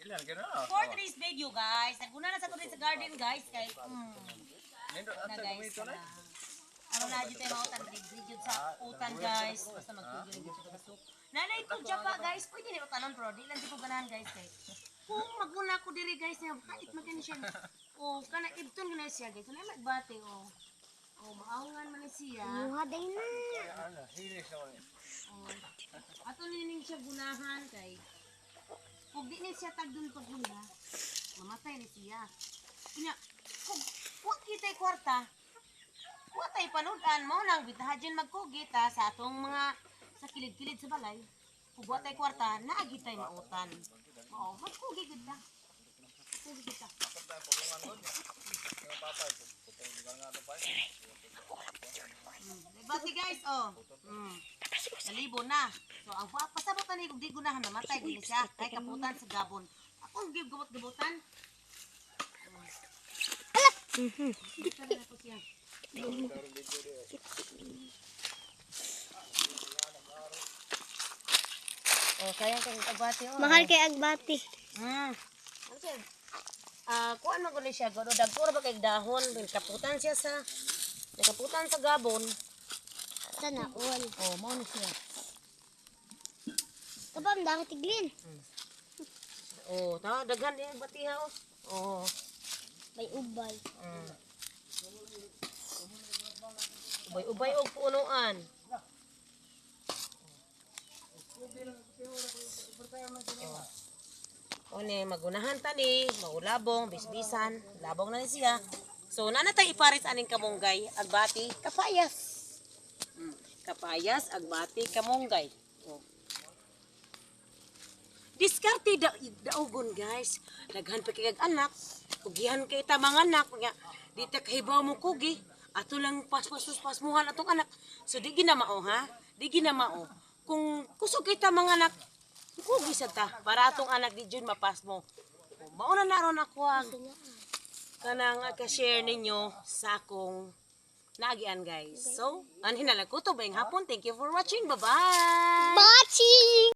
For today's video, guys, naguna na sa tuloy sa garden, guys, kay na guys. Ano na dito tayo mautan video sa utan, guys. Basta magtugil dito sa pasok. Nanay ko pa, guys, pwede ni utanon bro. Di lang di ko ganahan, guys, kay. Kung maguna ko diri, guys, na kahit magani siya. Oh, kana ibton gina siya, guys. Wala magbate, oh. Oh, maaungan man siya. Muhaday na. Oh. Ato nining siya gunahan kay kung di ni siya tagdun paghunda, mamatay ni siya. Kanya, kung huwag kita'y kwarta, huwag tayo panudan mo nang bitahadyan magkugita sa atong mga sa kilid-kilid sa balay. Kung huwag tayo kwarta, naagi tayo mautan. Oo, magkugi kita. Magkugi kita. Bati guys, oh. Nalibo na. So, ang pasabutan ni kung di gunahan, namatay din siya. Kay kaputan sa gabon. Ako ang gibot-gibotan. Dito na ako siya. Oh, sayang kay agbati, oh. Mahal kay agbati. Ano siya? Kuan man guli siya, gano dagko ra ba kay dahon, kaputan siya sa kaputan sa gabon. Sana all. Oh, mao na siya. Kabam dami tiglin. Oh, ta daghan din batiha, oh. Oh. May ubay. Ubay-ubay og punuan. O ni magunahan tani, maulabong, bisbisan, labong na ni siya. So nanatay iparis aning kamunggay, agbati, kapayas. Kapayas, agbati, kamunggay. Oh. Diskarte daugon guys. Daghan pa kay anak, kugihan kay ta mga anak nga di ta kahibaw mo kugi. Ato lang pas-pas-pasmuhan atong anak. So di ginamao ha? Di ginamao. Kung kusog kita mga anak, kugi sa ta para atong anak di jud mapas mo. Mao na naron ako ang kanang ka-share ninyo sa akong nagian guys. So, anhin na lang ko to bayang hapon. Thank you for watching. Bye-bye. Bachi!